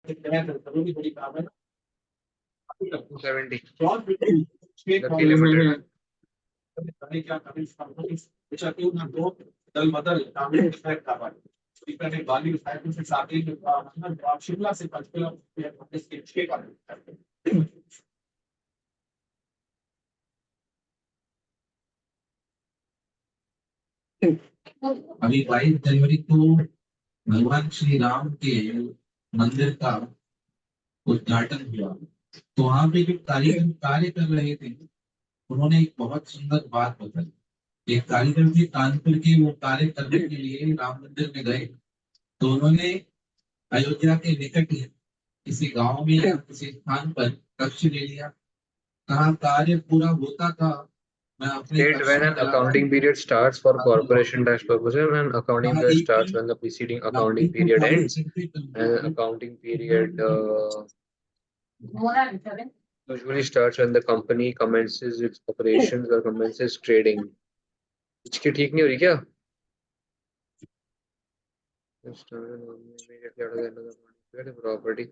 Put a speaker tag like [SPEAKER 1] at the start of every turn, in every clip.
[SPEAKER 1] 270. Lucky Limited.
[SPEAKER 2] अभी 22 जनवरी को भगवान श्री राम के मंदिर का उद्घाटन हुआ, तो वहां पे जो कारीगर कार्य कर रहे थे उन्होंने एक बहुत सुंदर बात बताई। एक कारीगर थे कानपुर के, वो कार्य करने के लिए राम मंदिर में गए, तो उन्होंने अयोध्या के निकट ही किसी गांव में या किसी स्थान पर कक्ष ले लिया। कहा कार्य पूरा होता था, मैं अपने
[SPEAKER 1] State
[SPEAKER 2] कक्ष
[SPEAKER 1] when
[SPEAKER 2] में
[SPEAKER 1] an
[SPEAKER 2] चला
[SPEAKER 1] accounting
[SPEAKER 2] गया।
[SPEAKER 1] period starts for corporation tax purposes and accounting
[SPEAKER 2] कहा
[SPEAKER 1] period
[SPEAKER 2] एक
[SPEAKER 1] starts
[SPEAKER 2] दिन
[SPEAKER 1] when the preceding accounting
[SPEAKER 2] रात्रि को
[SPEAKER 1] period
[SPEAKER 2] साढ़े
[SPEAKER 1] ends.
[SPEAKER 2] 6 के
[SPEAKER 1] And
[SPEAKER 2] करीब
[SPEAKER 1] accounting period usually starts when the company commences its operations or commences trading. इसकी ठीक नहीं हो रही क्या? Immediately after the end of the accounting period, the property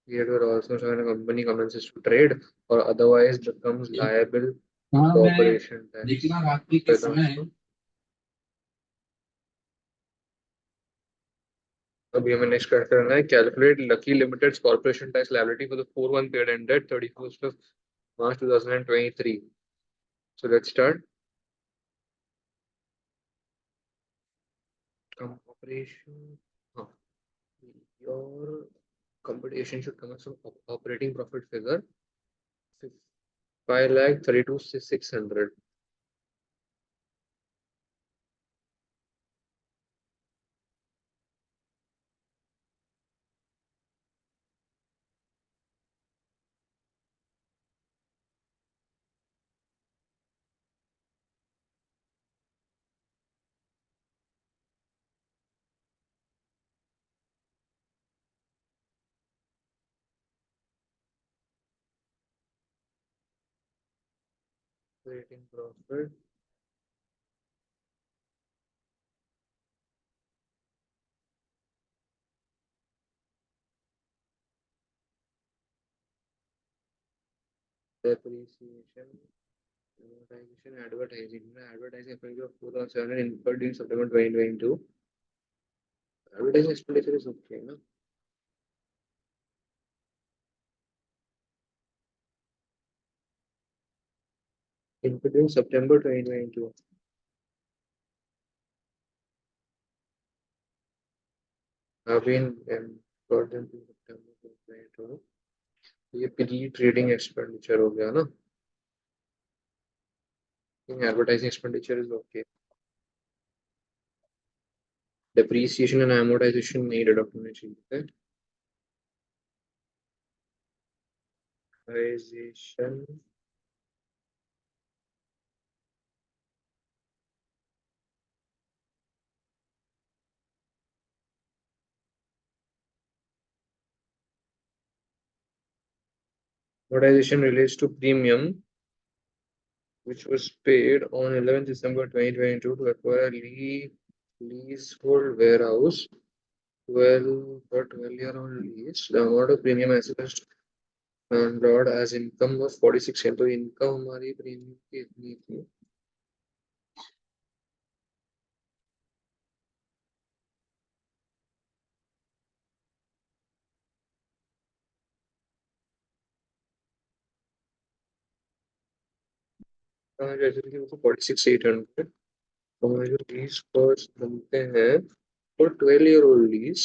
[SPEAKER 1] period will also start when a company commences to trade or otherwise becomes liable to
[SPEAKER 2] हाँ, मैं
[SPEAKER 1] corporation tax.
[SPEAKER 2] निकला रात्रि के समय।
[SPEAKER 1] अभी हमें नेक्स्ट करना है calculate lucky limited corporation tax liability for the 4-1 period ended 31st of March 2023. So let's start. Operation. Huh. Your computation should come as some operating profit figure 5,32,600. Operating profit. Depreciation. Amortization. Advertising. Advertising expenditure of 4,700 incurred in September 2022. Advertising expenditure is okay, no? Incurred in September 2022. Have been incurred in September 2022. ये pre trading expenditure हो गया ना. Advertising expenditure is okay. Depreciation and amortization नहीं deduct होने चाहिए. Amortization. Amortization relates to premium which was paid on 11th December 2022 to acquire a leasehold warehouse. Well, but earlier on lease, the amount of premium assessed landlord as income was 46 into income हमारी premium की इतनी थी. जैसे कि वो 46,800. तो हमारे जो लीज कॉस्ट बनते हैं for 12 year old lease.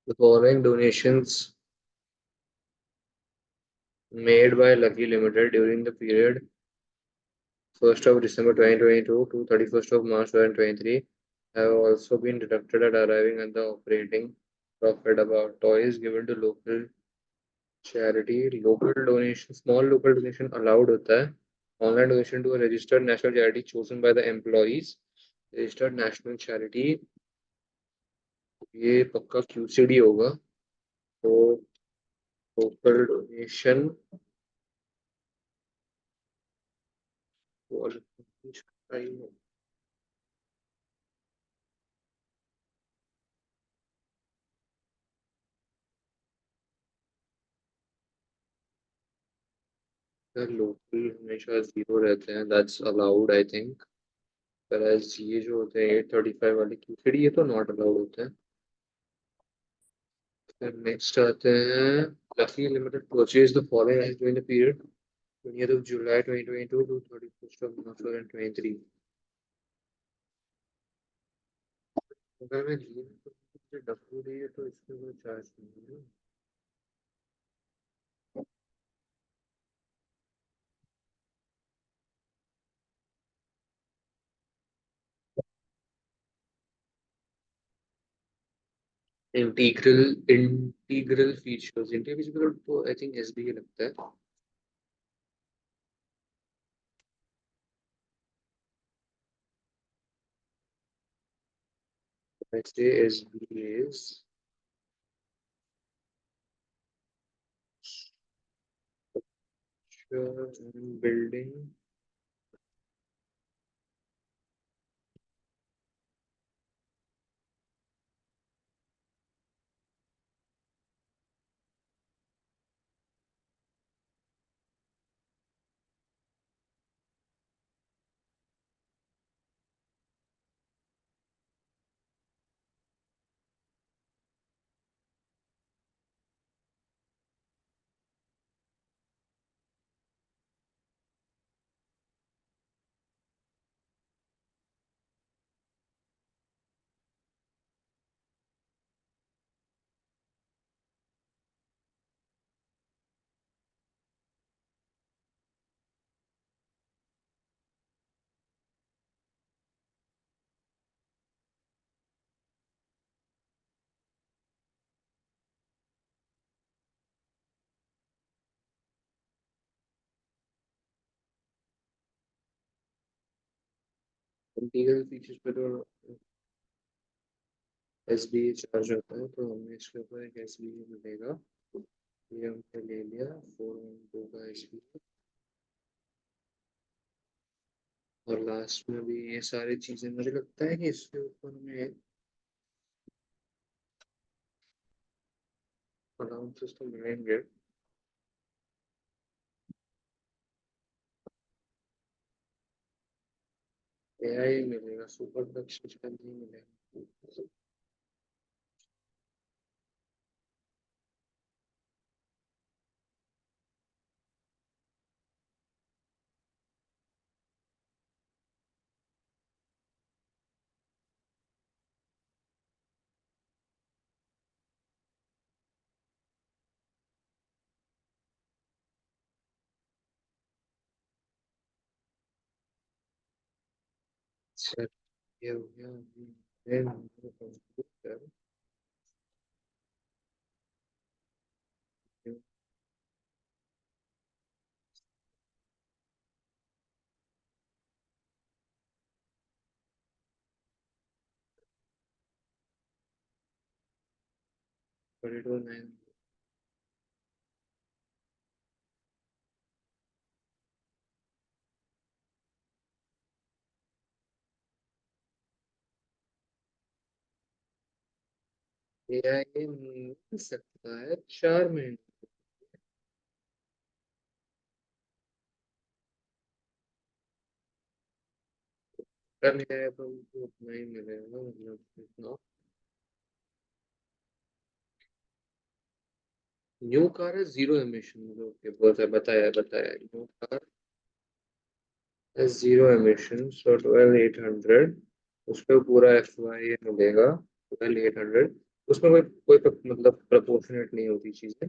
[SPEAKER 1] The following donations made by Lucky Limited during the period 1st of December 2022 to 31st of March 2023 have also been deducted at arriving at the operating profit. About toys given to local charity, local donation, small local donation allowed होता है. Online donation to a registered national charity chosen by the employees registered national charity, ये पक्का QCD होगा। तो total donation और local हमेशा zero रहते हैं, that's allowed I think. whereas ये जो होते हैं 835 वाले क्यूसीडी, ये तो नॉट अलाउड होते हैं। फिर नेक्स्ट आते हैं, Lucky Limited purchase the following as during the period 20th of July 2022 to 31st of March 2023। अगर मैं लीव डब्ल्यू डी है तो इसमें कोई चार्ज नहीं है। इंटीग्रल इंटीग्रल फीचर्स, इंटीग्रल तो आई थिंक एसबीए लगता है। वैसे एसबीए बिल्डिंग इंटीग्रल फीचर्स पे तो एसबीए चार्ज होता है, तो हमें इसके ऊपर एक एसबीए मिलेगा। ये हमने ले लिया 412 का एसबीए। और लास्ट में भी ये सारी चीजें, मुझे लगता है कि इसके ऊपर में अलाउंसेस तो मिलेंगे। एआई मिलेगा, सुपर प्रोडक्शन का नहीं मिलेगा। सर ये हो गया। then we computer, 42 9। एआई मिल सकता है 4 महीने। कर नहीं आया तो उनको उतना ही मिलेगा, मतलब इतना। न्यू कार है जीरो एमिशन, मतलब ओके, बहुत है, बताया बताया। न्यू कार है जीरो एमिशन, सो 12800। उस पर पूरा एफ वाई मिलेगा 12800। उसमें कोई मतलब प्रपोर्शनेट नहीं होती चीजें।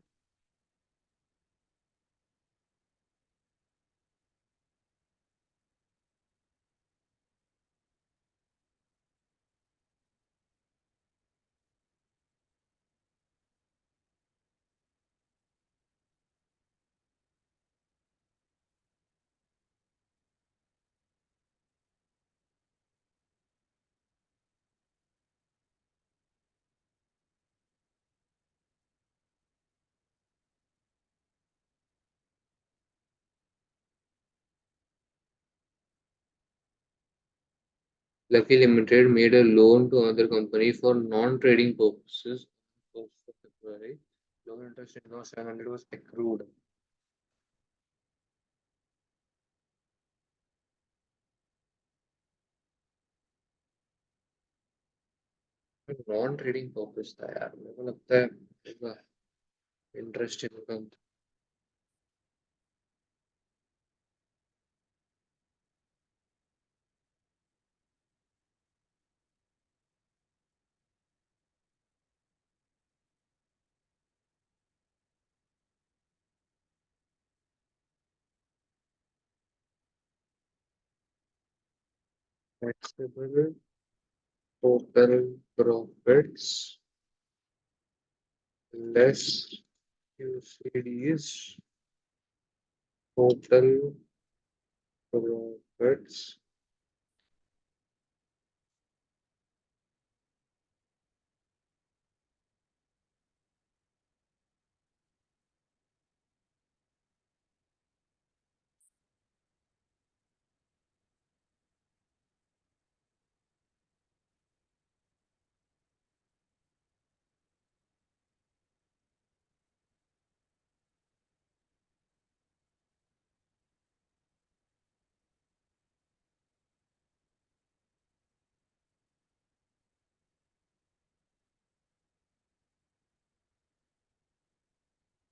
[SPEAKER 1] Lucky Limited made a loan to another company for non-trading purposes. 1st of February. Loan interest income of 700 was accrued. Non trading purpose था यार मेरे को लगता है interest income taxable total profits less UCDs total profits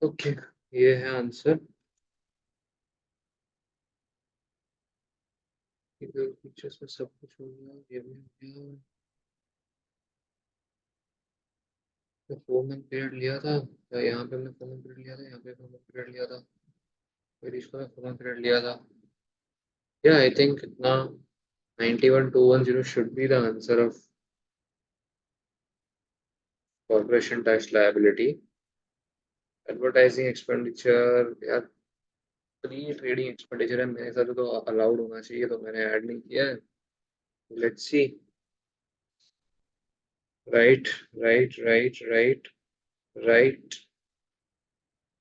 [SPEAKER 1] okay ये है answer features में सब कुछ हो गया ये भी हो गया तो 4 मंथ पीरियड लिया था या यहाँ पे मैं 4 मंथ पीरियड लिया था यहाँ पे 4 मंथ पीरियड लिया था फिर इसको मैं 4 मंथ पीरियड लिया था या आई थिंक इतना 91210 should be the answer of corporation tax liability advertising expenditure या प्री ट्रेडिंग एक्सपेंडिचर है मेरे हिसाब से तो अलाउड होना चाहिए तो मैंने ऐड नहीं किया है let's see right right right right right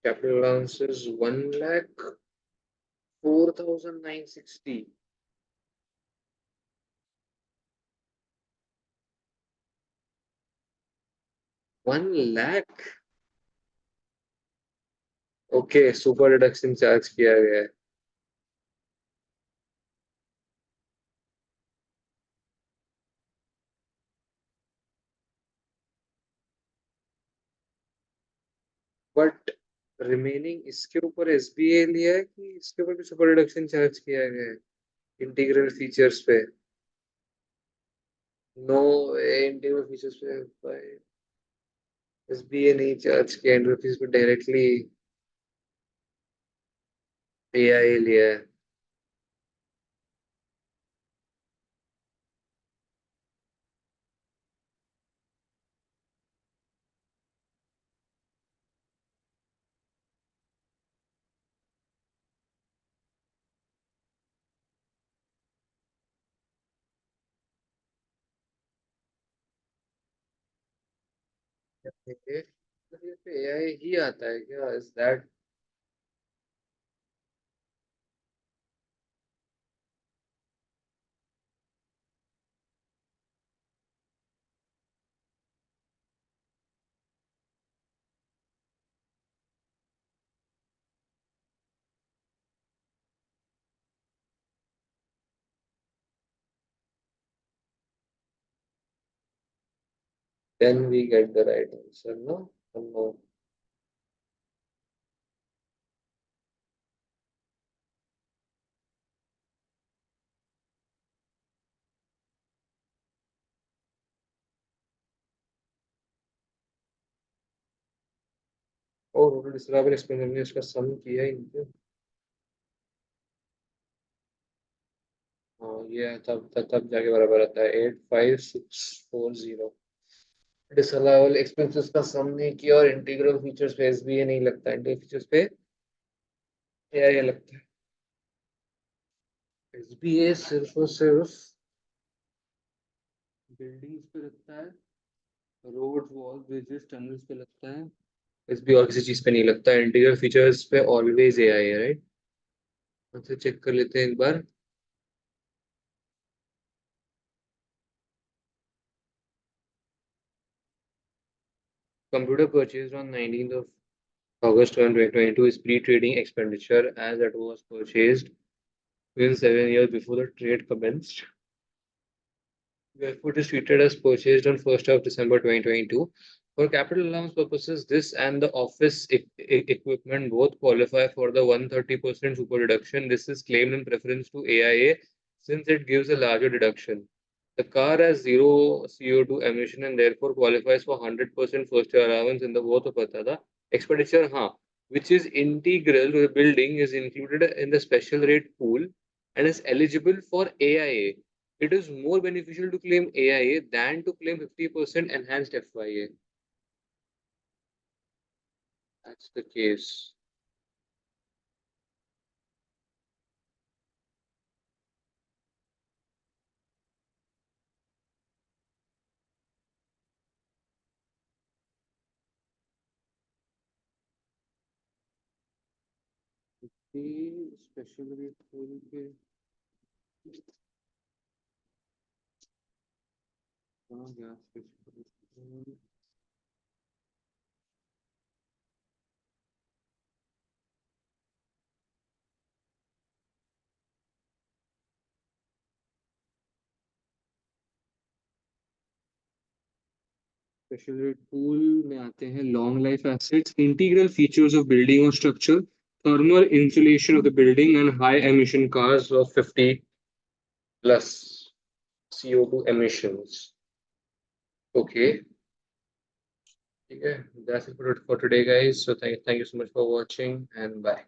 [SPEAKER 1] capital allowances 1,04,960 1 lakh okay super deduction charge किया गया है बट रिमेनिंग इसके ऊपर एसबीए लिया है कि इसके ऊपर भी सुपर डिडक्शन चार्ज किया गया है इंटीग्रल फीचर्स पे नो इंटीग्रल फीचर्स पे एसबीए नहीं चार्ज किया इंटीग्रल फीस पे डायरेक्टली एआई लिया है ये पे एआई ही आता है क्या is that then we get the right answer no no और टोटल डिस्क्राइबर एक्सपेंडिचर ने इसका सम किया ही नहीं हाँ ये तब जाके बराबर आता है 85640 डिसअलाउबल एक्सपेंसेस का सम नहीं किया और इंटीग्रल फीचर्स पे एसबीए नहीं लगता इंटीग्रल फीचर्स पे एआई लगता है एसबीए सिर्फ और सिर्फ बिल्डिंग्स पे लगता है रोड वॉल ब्रिजेस टनल्स पे लगता है एसबीए और किसी चीज पे नहीं लगता इंटीग्रल फीचर्स पे ऑलवेज एआई है राइट अच्छा चेक कर लेते हैं एक बार Computer purchased on 19th of August 2022 is pre-trading expenditure as it was purchased within 7 years before the trade commenced. Therefore, it is treated as purchased on 1st of December 2022. For capital allowance purposes, this and the office equipment both qualify for the 130% super deduction. This is claimed in preference to AIA since it gives a larger deduction. The car has zero CO2 emission and therefore qualifies for 100% first year allowance in the both of Patada. Expenditure, which is integral to the building, is included in the special rate pool and is eligible for AIA. It is more beneficial to claim AIA than to claim 50% enhanced FYA. That's the case. The special rate pool के कहाँ गया special rate pool? Special rate pool में आते हैं long life assets integral features of building और structure thermal insulation of the building and high emission cars of 50 plus CO2 emissions. Okay, okay, that's it for today, guys. So thank you so much for watching and bye.